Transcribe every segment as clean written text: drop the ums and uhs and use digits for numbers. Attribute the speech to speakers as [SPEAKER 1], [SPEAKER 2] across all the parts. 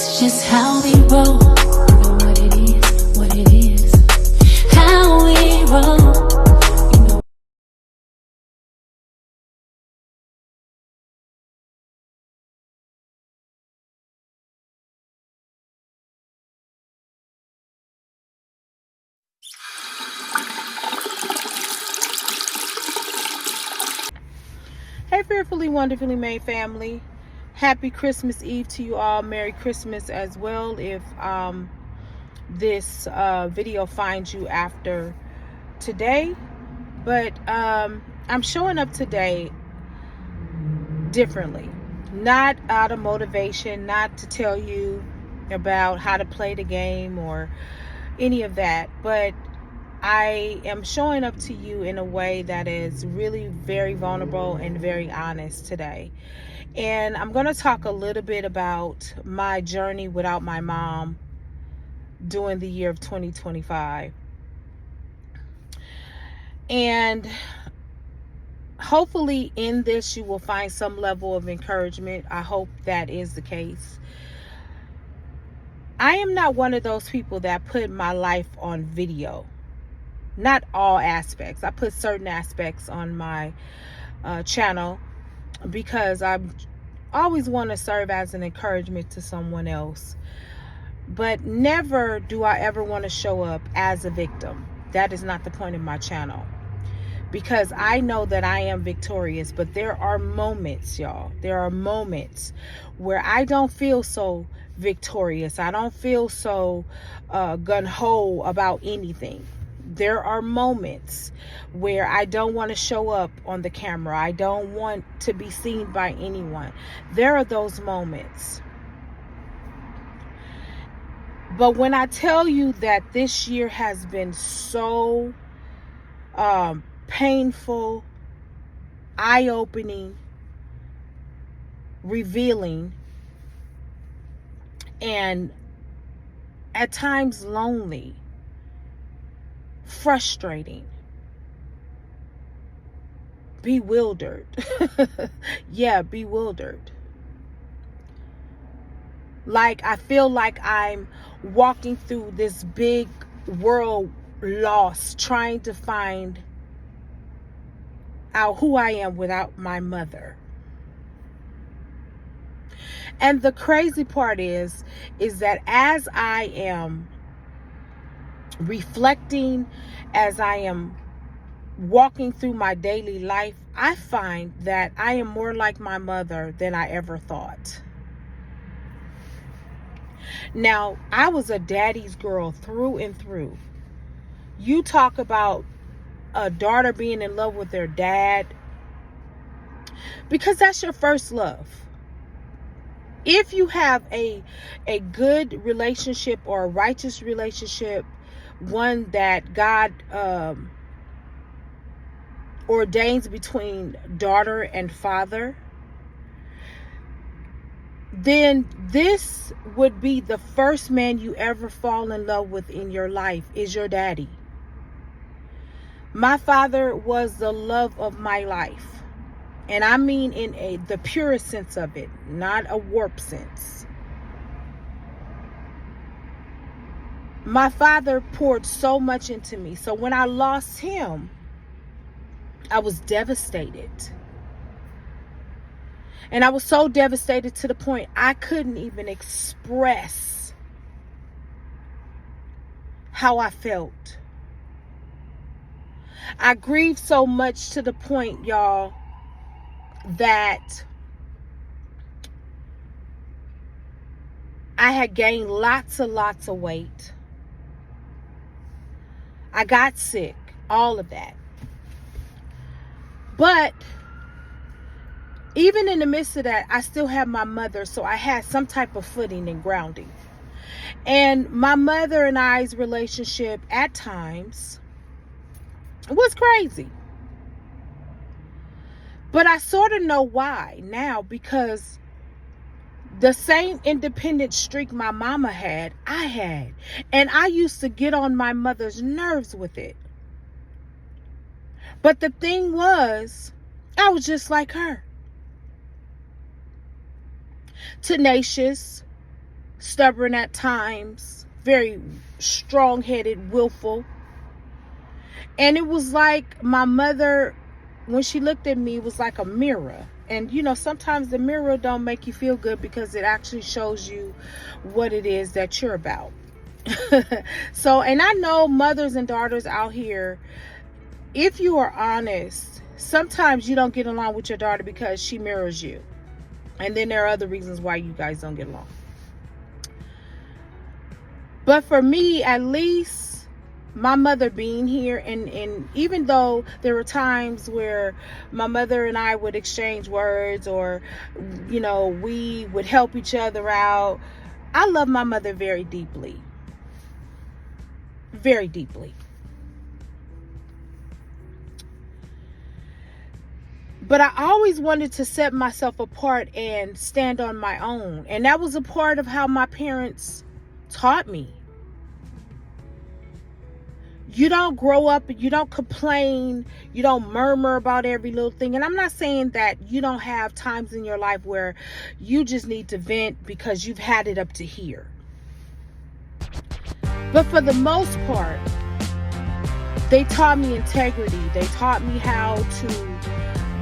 [SPEAKER 1] It's just how we roll. You know what it is, how we roll. You know.
[SPEAKER 2] Hey, fearfully, wonderfully made family. Happy Christmas Eve to you all. Merry Christmas as well if this video finds you after today. But I'm showing up today differently. Not out of motivation, not to tell you about how to play the game or any of that, but I am showing up to you in a way that is really very vulnerable and very honest today. And I'm going to talk a little bit about my journey without my mom during the year of 2025. And hopefully in this you will find some level of encouragement. I hope that is the case. I am not one of those people that put my life on video. Not all aspects. I put certain aspects on my channel because I always want to serve as an encouragement to someone else. But never do I ever want to show up as a victim. That is not the point of my channel. Because I know that I am victorious, but there are moments, y'all. There are moments where I don't feel so victorious. I don't feel so gung-ho about anything. There are moments where I don't want to show up on the camera. I don't want to be seen by anyone. There are those moments. But when I tell you that this year has been so painful, eye-opening, revealing, and at times lonely, frustrating, bewildered. Yeah, bewildered. Like I feel like I'm walking through this big world lost, trying to find out who I am without my mother. And the crazy part is that as I am reflecting, as I am walking through my daily life, I find that I am more like my mother than I ever thought. Now, I was a daddy's girl through and through. You talk about a daughter being in love with their dad, because that's your first love. If you have a good relationship or a righteous relationship, one that God ordains between daughter and father, then this would be the first man you ever fall in love with in your life is your daddy. My father was the love of my life. And I mean in the purest sense of it, not a warped sense. My father poured so much into me. So when I lost him, I was devastated. And I was so devastated to the point I couldn't even express how I felt. I grieved so much to the point, y'all, that I had gained lots of weight. I got sick, all of that. But even in the midst of that, I still had my mother, so I had some type of footing and grounding. And my mother and I's relationship at times was crazy. But I sort of know why now, because the same independent streak my mama had, I had. And I used to get on my mother's nerves with it. But the thing was, I was just like her. Tenacious, stubborn at times, very strong-headed, willful. And it was like my mother, when she looked at me, was like a mirror. And you know, sometimes the mirror don't make you feel good because it actually shows you what it is that you're about. So, and I know mothers and daughters out here, if you are honest, sometimes you don't get along with your daughter because she mirrors you. And then there are other reasons why you guys don't get along. But for me, at least, my mother being here, and even though there were times where my mother and I would exchange words, or, you know, we would help each other out, I love my mother very deeply. Very deeply. But I always wanted to set myself apart and stand on my own. And that was a part of how my parents taught me. You don't grow up, you don't complain, you don't murmur about every little thing. And I'm not saying that you don't have times in your life where you just need to vent because you've had it up to here. But for the most part, they taught me integrity. They taught me how to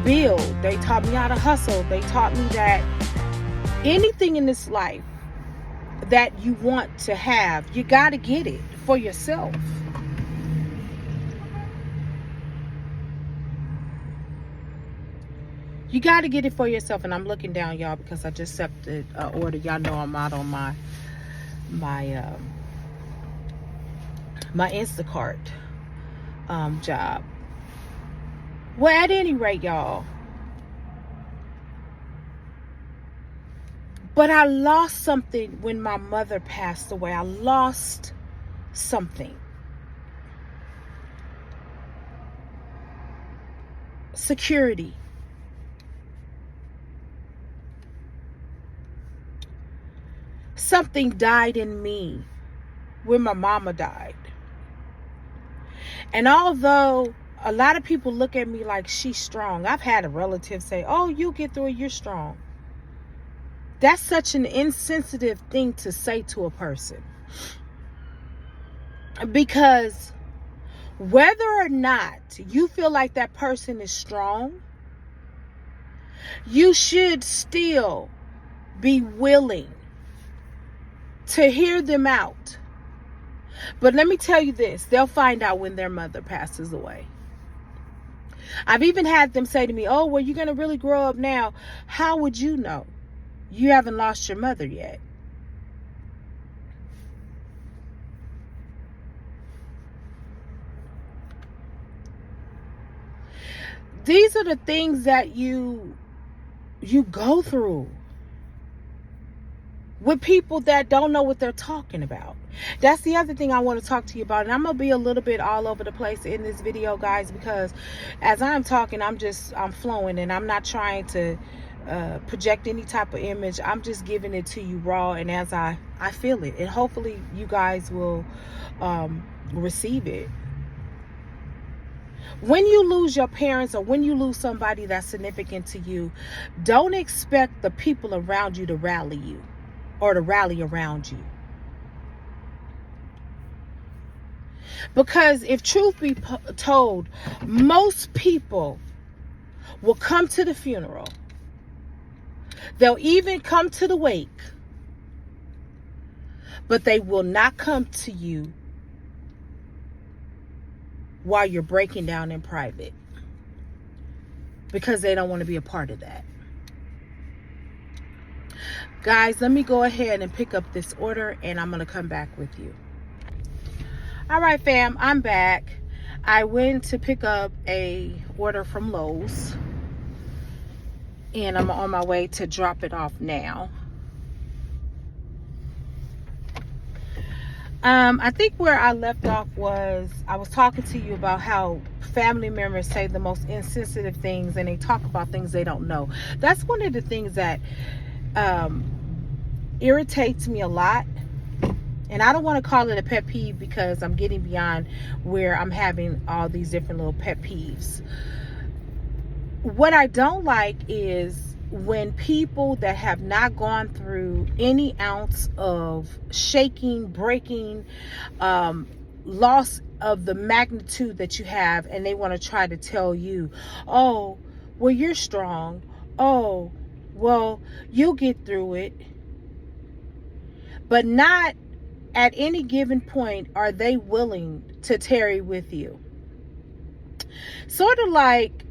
[SPEAKER 2] build. They taught me how to hustle. They taught me that anything in this life that you want to have, you got to get it for yourself. You got to get it for yourself. And I'm looking down, y'all, because I just accepted an order. Y'all know I'm out on my Instacart job. Well, at any rate, y'all, but I lost something when my mother passed away. I lost something. Security. Something died in me when my mama died. And although a lot of people look at me like she's strong, I've had a relative say, "Oh, you get through it, you're strong." That's such an insensitive thing to say to a person. Because whether or not you feel like that person is strong, you should still be willing to hear them out. But let me tell you this, they'll find out when their mother passes away. I've even had them say to me, "Oh, well, you're going to really grow up now." How would you know? You haven't lost your mother yet. These are the things that you go through with people that don't know what they're talking about. That's the other thing I want to talk to you about. And I'm going to be a little bit all over the place in this video, guys, because as I'm talking, I'm flowing, and I'm not trying to project any type of image. I'm just giving it to you raw and as I feel it. And hopefully you guys will receive it. When you lose your parents, or when you lose somebody that's significant to you, don't expect the people around you to rally you or to rally around you. Because if truth be told, most people will come to the funeral. They'll even come to the wake. But they will not come to you while you're breaking down in private. Because they don't want to be a part of that. Guys, let me go ahead and pick up this order, and I'm going to come back with you. All right, fam, I'm back. I went to pick up a order from Lowe's, and I'm on my way to drop it off now. I think where I left off was I was talking to you about how family members say the most insensitive things, and they talk about things they don't know. That's one of the things that irritates me a lot. And I don't want to call it a pet peeve because I'm getting beyond where I'm having all these different little pet peeves. What I don't like is when people that have not gone through any ounce of shaking, breaking, loss of the magnitude that you have, and they want to try to tell you, oh, well, you're strong. Oh, well, you'll get through it. But not at any given point are they willing to tarry with you. Sort of like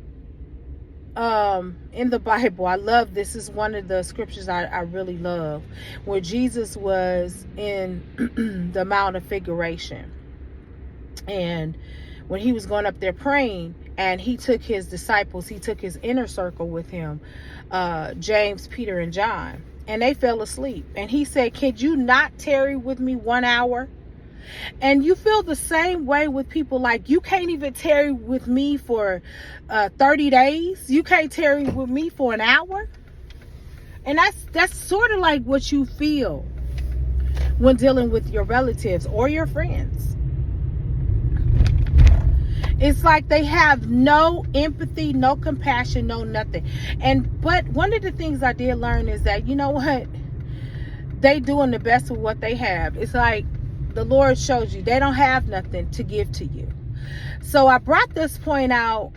[SPEAKER 2] in the Bible, I love this. Is one of the scriptures I really love, where Jesus was in the Mount of Figuration, and when he was going up there praying, and he took his disciples, he took his inner circle with him, James, Peter, and John, and they fell asleep. And he said, could you not tarry with me 1 hour? And you feel the same way with people. Like, you can't even tarry with me for 30 days. You can't tarry with me for an hour. And that's sort of like what you feel when dealing with your relatives or your friends. It's like they have no empathy, no compassion, no nothing. But one of the things I did learn is that, you know what? They doing the best with what they have. It's like the Lord shows you they don't have nothing to give to you. So I brought this point out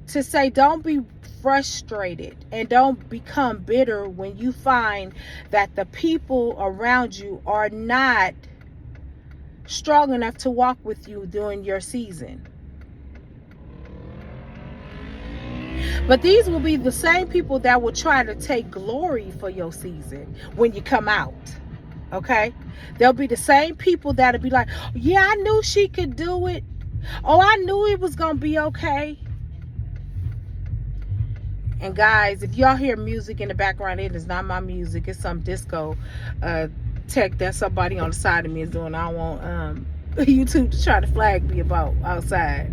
[SPEAKER 2] to say, don't be frustrated and don't become bitter when you find that the people around you are not strong enough to walk with you during your season. But these will be the same people that will try to take glory for your season when you come out. Okay? They'll be the same people that'll be like, yeah, I knew she could do it. Oh, I knew it was going to be okay. And guys, if y'all hear music in the background, it is not my music. It's some disco tech that somebody on the side of me is doing. I don't want YouTube to try to flag me about outside.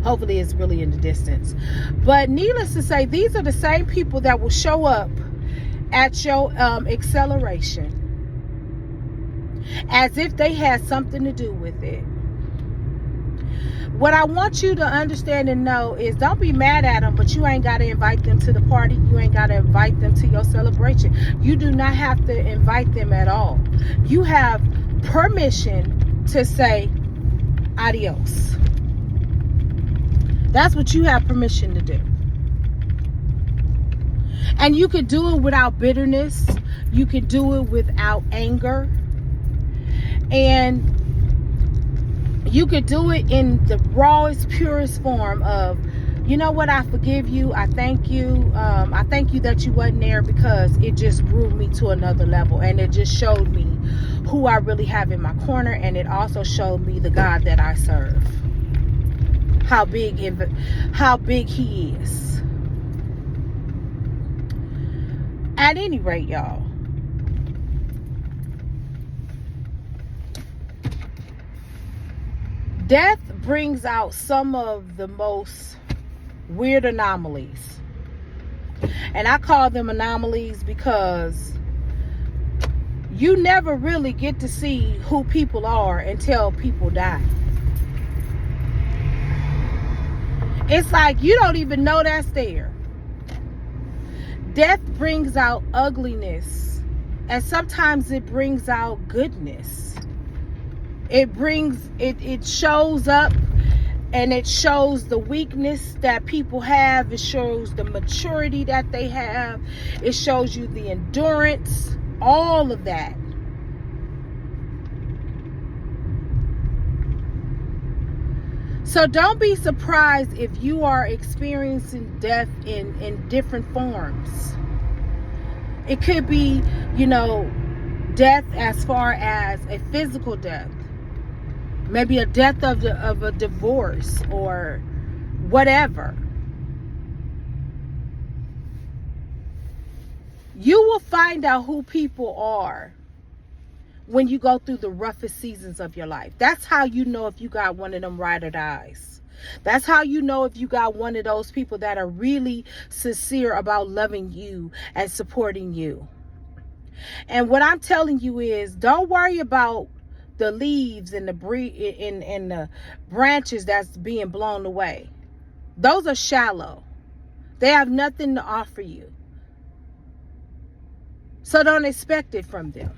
[SPEAKER 2] Hopefully it's really in the distance. But needless to say, these are the same people that will show up at your acceleration as if they had something to do with it. What I want you to understand and know is, don't be mad at them, but you ain't got to invite them to the party. You ain't got to invite them to your celebration. You do not have to invite them at all. You have permission to say adios. That's what you have permission to do. And you could do it without bitterness. You could do it without anger. And you could do it in the rawest, purest form of, you know what, I forgive you. I thank you. I thank you that you wasn't there, because it just grew me to another level. And it just showed me who I really have in my corner. And it also showed me the God that I serve. How big he is. At any rate, y'all, death brings out some of the most weird anomalies. And I call them anomalies because you never really get to see who people are until people die. It's like you don't even know that's there. Death brings out ugliness, and sometimes it brings out goodness. It shows up, and it shows the weakness that people have. It shows the maturity that they have. It shows you the endurance, all of that. So don't be surprised if you are experiencing death in different forms. It could be, death as far as a physical death. Maybe a death of a divorce or whatever. You will find out who people are when you go through the roughest seasons of your life. That's how you know if you got one of them ride or dies. That's how you know if you got one of those people that are really sincere about loving you and supporting you. And what I'm telling you is, don't worry about the leaves and the branches that's being blown away. Those are shallow. They have nothing to offer you. So don't expect it from them.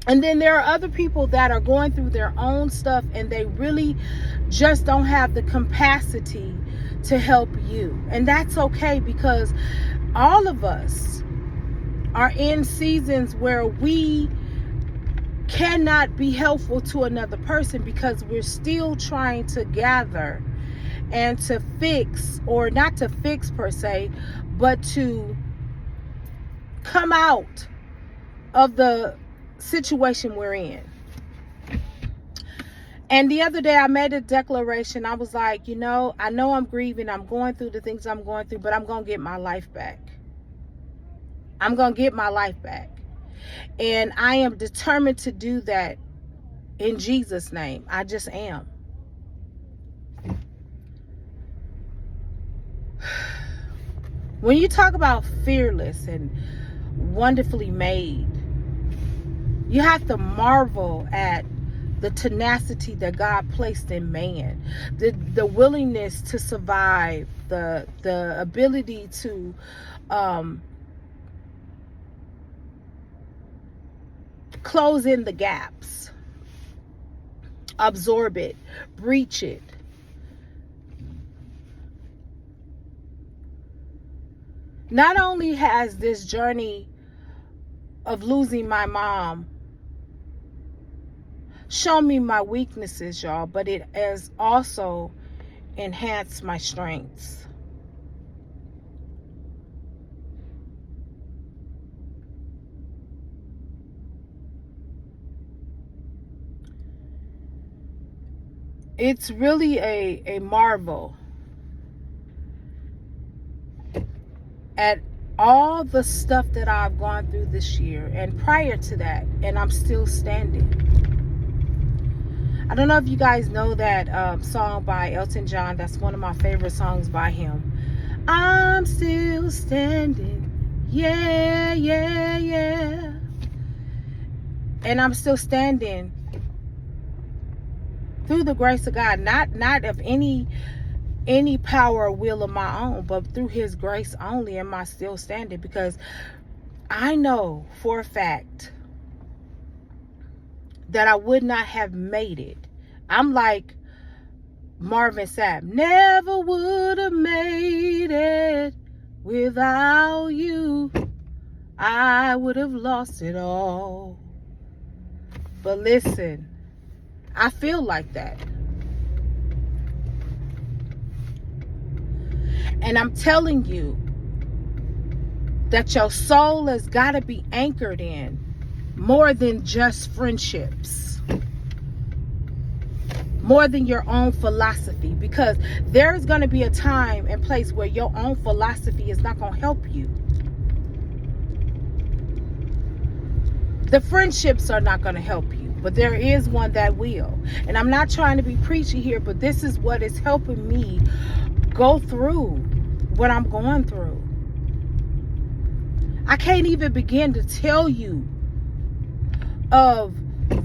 [SPEAKER 2] And then there are other people that are going through their own stuff and they really just don't have the capacity to help you. And that's okay, because all of us are in seasons where we cannot be helpful to another person because we're still trying to gather and to fix, or not to fix per se, but to come out of the situation we're in. And the other day I made a declaration. I was like, I know I'm grieving, I'm going through the things I'm going through, but I'm going to get my life back. I'm going to get my life back. And I am determined to do that in Jesus' name. I just am. When you talk about fearless and wonderfully made, you have to marvel at the tenacity that God placed in man, the willingness to survive, the ability to close in the gaps, absorb it, breach it. Not only has this journey of losing my mom shown me my weaknesses, y'all, but it has also enhanced my strengths. It's really a marvel at all the stuff that I've gone through this year and prior to that, and I'm still standing. I don't know if you guys know that song by Elton John. That's one of my favorite songs by him. I'm still standing. Yeah, yeah, yeah. And I'm still standing through the grace of God, not of any power or will of my own, but through his grace only am I still standing, because I know for a fact that I would not have made it. I'm like Marvin Sapp, never would have made it without you. I would have lost it all. But listen, I feel like that. And I'm telling you that your soul has got to be anchored in more than just friendships, more than your own philosophy, because there's going to be a time and place where your own philosophy is not going to help you. The friendships are not going to help you, but there is one that will. And I'm not trying to be preachy here, but this is what is helping me go through what I'm going through. I can't even begin to tell you of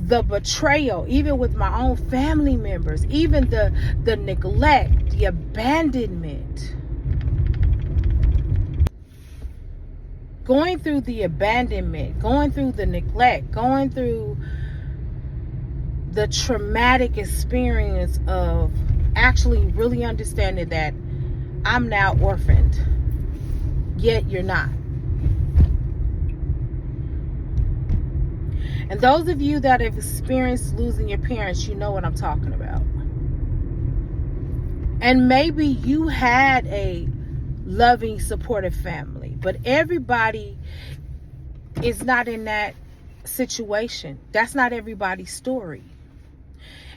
[SPEAKER 2] the betrayal, even with my own family members, even the neglect, the abandonment. Going through the abandonment, going through the neglect, going through the traumatic experience of actually really understanding that I'm now orphaned, yet you're not. And those of you that have experienced losing your parents, you know what I'm talking about. And maybe you had a loving, supportive family, but everybody is not in that situation. That's not everybody's story.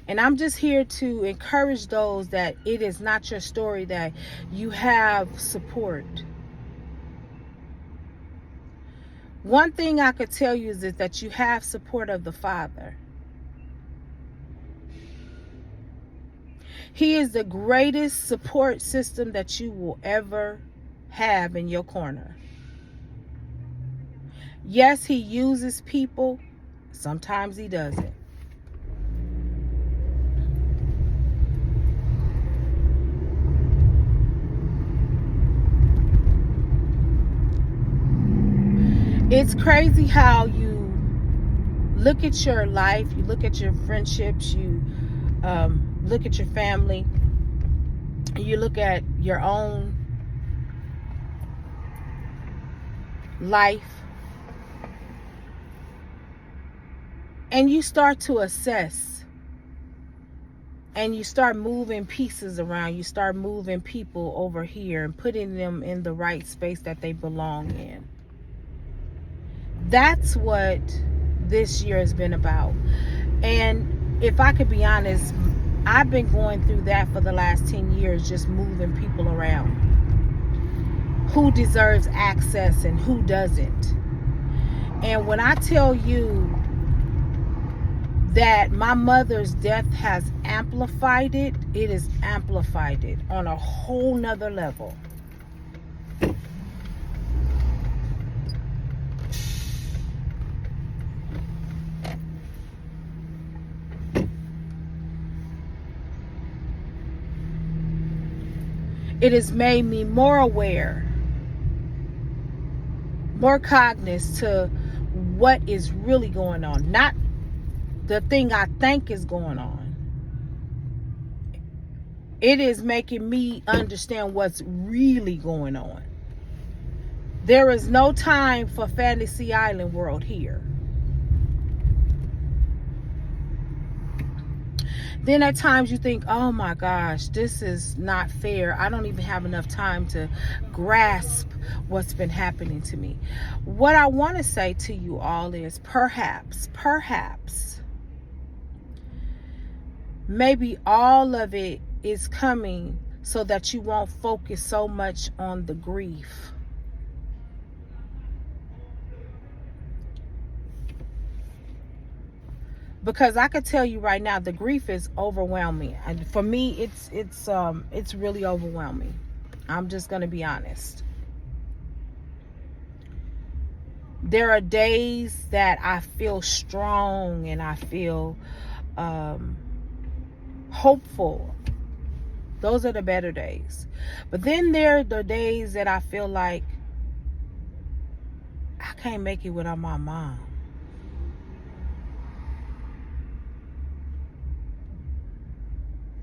[SPEAKER 2] And I'm just here to encourage those that it is not your story, that you have support. One thing I could tell you is that you have support of the Father. He is the greatest support system that you will ever have in your corner. Yes, he uses people. Sometimes he doesn't. It's crazy how you look at your life, you look at your friendships, you look at your family, you look at your own life, and you start to assess, and you start moving pieces around. You start moving people over here and putting them in the right space that they belong in. That's what this year has been about. And if I could be honest, I've been going through that for the last 10 years, just moving people around. Who deserves access and who doesn't. And when I tell you that my mother's death has amplified it, it has amplified it on a whole nother level. It has made me more aware, more cognizant to what is really going on. Not the thing I think is going on. It is making me understand what's really going on. There is no time for Fantasy Island world here. Then at times you think, oh my gosh, this is not fair. I don't even have enough time to grasp what's been happening to me. What I want to say to you all is perhaps, maybe all of it is coming so that you won't focus so much on the grief. Because I could tell you right now, the grief is overwhelming. And for me, it's really overwhelming. I'm just going to be honest. There are days that I feel strong and I feel hopeful. Those are the better days. But then there are the days that I feel like I can't make it without my mom.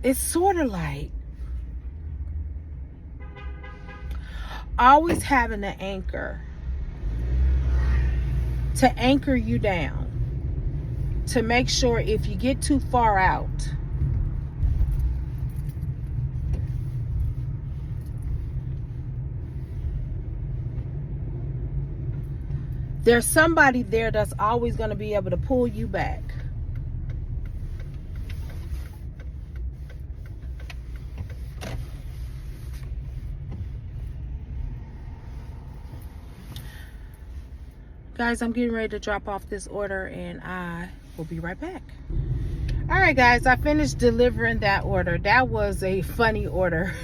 [SPEAKER 2] It's sort of like always having an anchor to anchor you down, to make sure if you get too far out, there's somebody there that's always going to be able to pull you back. Guys, I'm getting ready to drop off this order and I will be right back. All right, guys, I finished delivering that order. That was a funny order.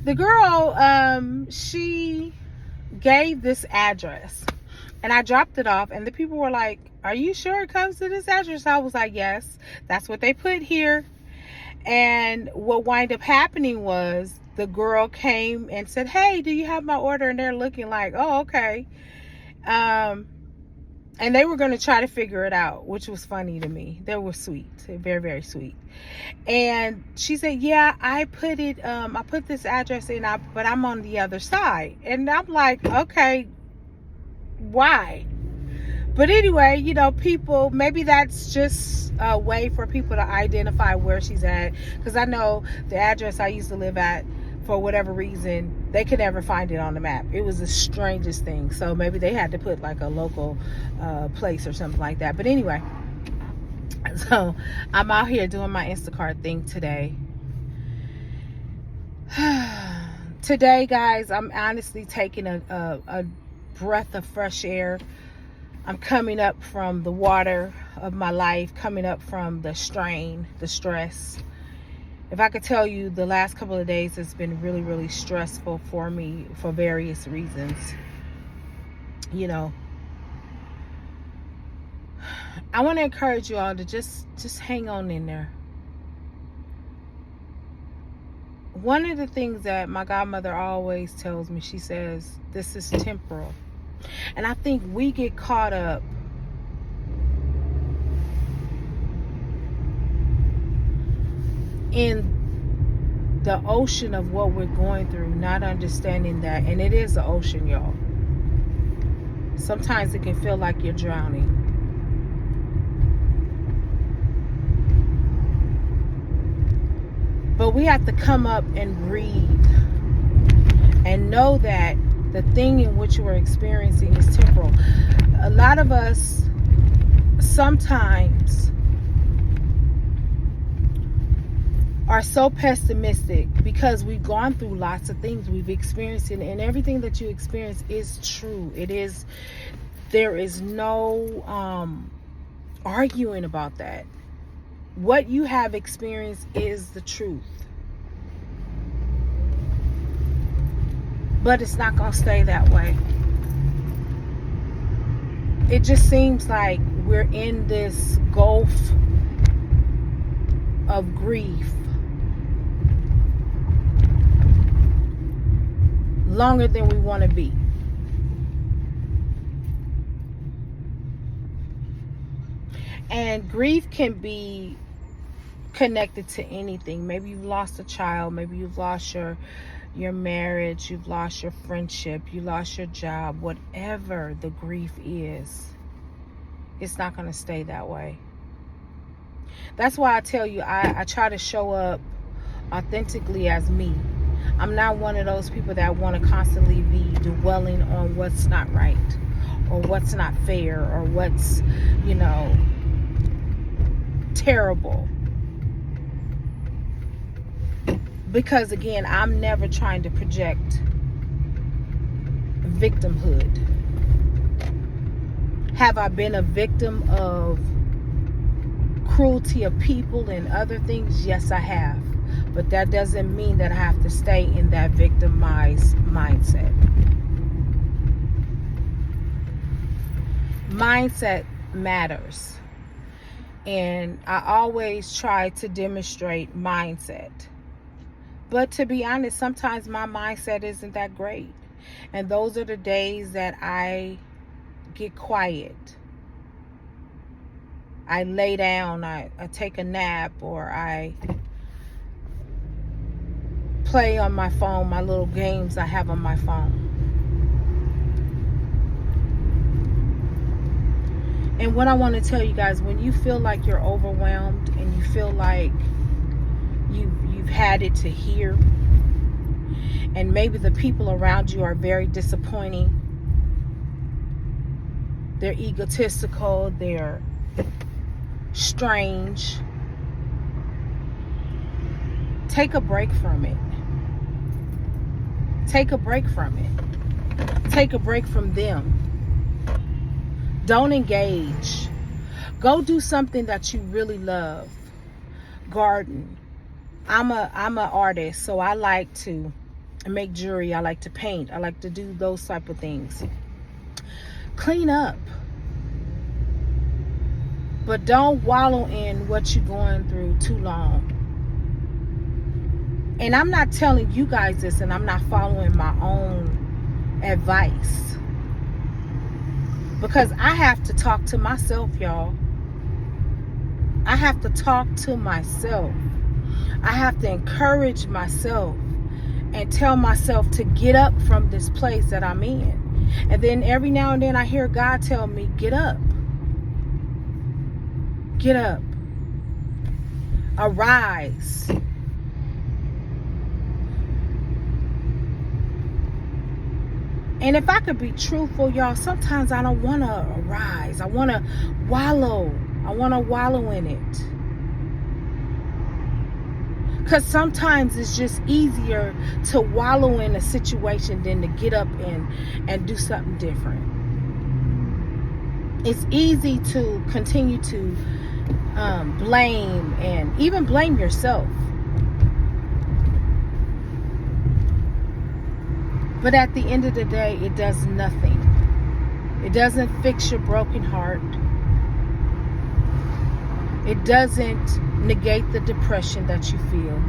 [SPEAKER 2] The girl, she gave this address and I dropped it off and the people were like, are you sure it comes to this address? I was like, yes, that's what they put here. And what wound up happening was the girl came and said, hey, do you have my order? And they're looking like, oh, okay. And they were going to try to figure it out, which was funny to me. They were sweet, very, very sweet. And she said, yeah, I put this address in, but I'm on the other side. And I'm like, okay, why? But anyway, you know, people, maybe that's just a way for people to identify where she's at. Because I know the address I used to live at, for whatever reason, they could never find it on the map. It was the strangest thing. So maybe they had to put like a local place or something like that. But anyway, so I'm out here doing my Instacart thing today. Today, guys, I'm honestly taking a breath of fresh air. I'm coming up from the water of my life, coming up from the strain, the stress. If I could tell you, the last couple of days has been really, really stressful for me for various reasons. You know, I want to encourage you all to just hang on in there. One of the things that my godmother always tells me, she says, this is temporal. And I think we get caught up in the ocean of what we're going through, not understanding that. And it is an ocean, y'all. Sometimes it can feel like you're drowning. But we have to come up and breathe and know that the thing in which we're experiencing is temporal. A lot of us sometimes are so pessimistic because we've gone through lots of things, we've experienced it, and everything that you experience is true. There is no arguing about that. What you have experienced is the truth. But it's not going to stay that way. It just seems like we're in this gulf of grief longer than we want to be. And grief can be connected to anything. Maybe you've lost a child, maybe you've lost your marriage, you've lost your friendship, you lost your job. Whatever the grief is, it's not going to stay that way. That's why I tell you, I try to show up authentically as me. I'm not one of those people that want to constantly be dwelling on what's not right or what's not fair or what's, terrible. Because again, I'm never trying to project victimhood. Have I been a victim of cruelty of people and other things? Yes, I have. But that doesn't mean that I have to stay in that victimized mindset. Mindset matters. And I always try to demonstrate mindset. But to be honest, sometimes my mindset isn't that great. And those are the days that I get quiet. I lay down, I take a nap, or I play on my phone, my little games I have on my phone. And what I want to tell you guys, when you feel like you're overwhelmed and you feel like you've had it to here, and maybe the people around you are very disappointing, they're egotistical, they're strange, take a break from it. Take a break from it. Take a break from them. Don't engage. Go do something that you really love. Garden. I'm an artist, so I like to make jewelry. I like to paint. I like to do those type of things. Clean up. But don't wallow in what you're going through too long. And I'm not telling you guys this, and I'm not following my own advice. Because I have to talk to myself, y'all. I have to talk to myself. I have to encourage myself and tell myself to get up from this place that I'm in. And then every now and then I hear God tell me, get up. Get up. Arise. And if I could be truthful, y'all, sometimes I don't want to arise. I want to wallow. I want to wallow in it. Because sometimes it's just easier to wallow in a situation than to get up and do something different. It's easy to continue to blame and even blame yourself. But at the end of the day, it does nothing. It doesn't fix your broken heart. It doesn't negate the depression that you feel.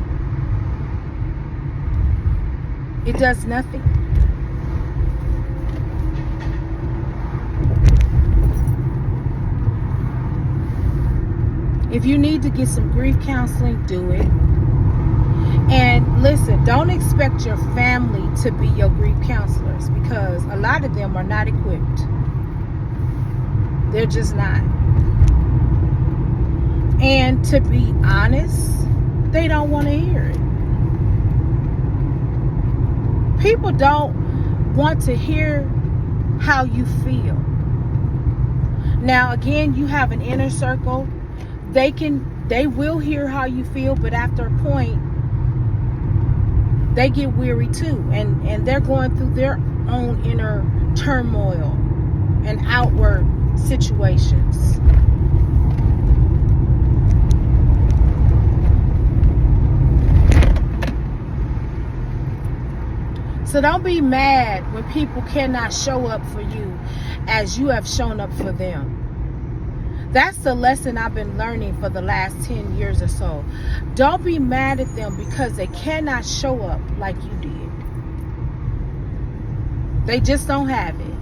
[SPEAKER 2] It does nothing. If you need to get some grief counseling, do it. And listen, don't expect your family to be your grief counselors, because a lot of them are not equipped. They're just not. And to be honest, they don't want to hear it. People don't want to hear how you feel. Now, again, you have an inner circle. They will hear how you feel, but after a point, they get weary too, and they're going through their own inner turmoil and outward situations. So don't be mad when people cannot show up for you as you have shown up for them. That's the lesson I've been learning for the last 10 years or so. Don't be mad at them because they cannot show up like you did. They just don't have it.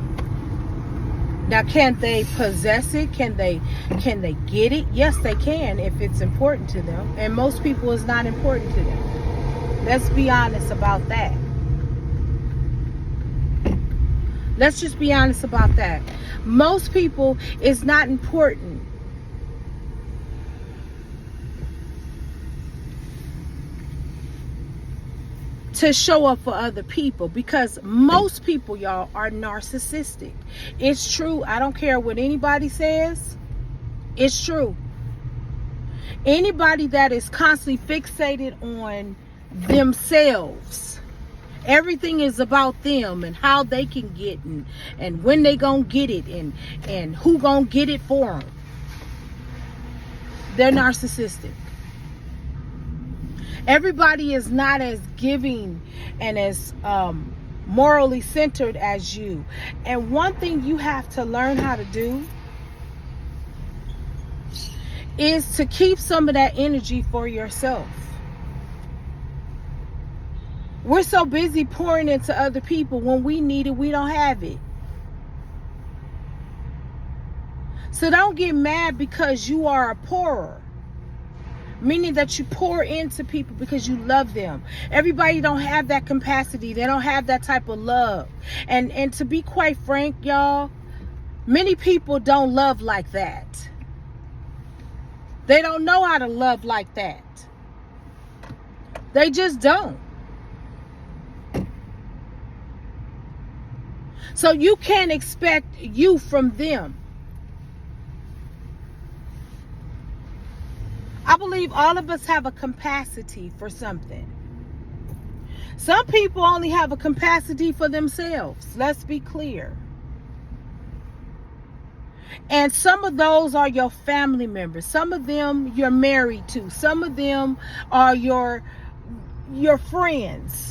[SPEAKER 2] Now, can they possess it? Can they get it? Yes, they can if it's important to them. And most people, it's not important to them. Let's be honest about that. Let's just be honest about that. Most people, it's not important. To show up for other people, because most people, y'all, are narcissistic. It's true. I don't care what anybody says. It's true. Anybody that is constantly fixated on themselves, everything is about them and how they can get and when they gonna get it and who gonna get it for them. They're narcissistic. Everybody is not as giving and as morally centered as you. And one thing you have to learn how to do is to keep some of that energy for yourself. We're so busy pouring into other people. When we need it, we don't have it. So don't get mad because you are a pourer. Meaning that you pour into people because you love them. Everybody don't have that capacity. They don't have that type of love. And to be quite frank, y'all, many people don't love like that. They don't know how to love like that. They just don't. So you can't expect you from them. I believe all of us have a capacity for something. Some people only have a capacity for themselves. Let's be clear. And some of those are your family members. Some of them you're married to. Some of them are your friends.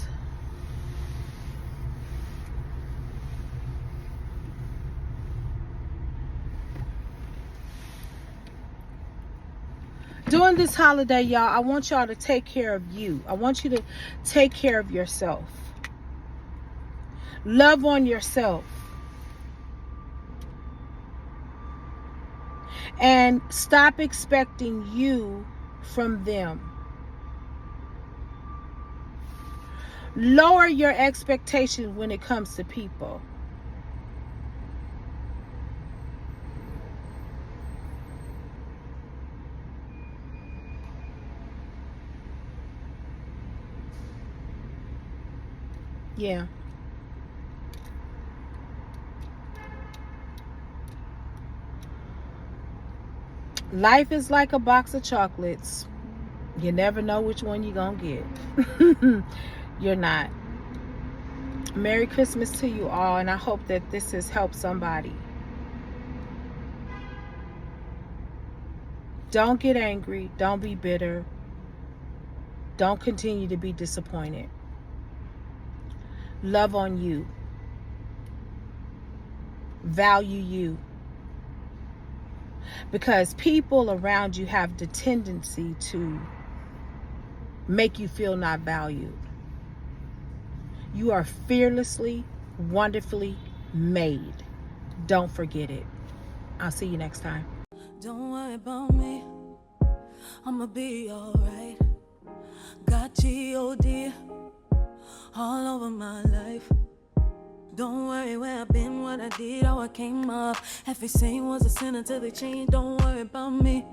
[SPEAKER 2] During this holiday, y'all, I want y'all to take care of you. I want you to take care of yourself. Love on yourself. And stop expecting you from them. Lower your expectations when it comes to people. Yeah. Life is like a box of chocolates. You never know which one you're gonna get. You're not. Merry Christmas to you all, and I hope that this has helped somebody. Don't get angry. Don't be bitter. Don't continue to be disappointed. Love on you. Value you. Because people around you have the tendency to make you feel not valued. You are fearlessly, wonderfully made. Don't forget it. I'll see you next time.
[SPEAKER 1] Don't worry about me. I'ma be alright. Got G-O-D all over my life. Don't worry where I've been, what I did, how I came up. Everything was a sin until they changed. Don't worry about me.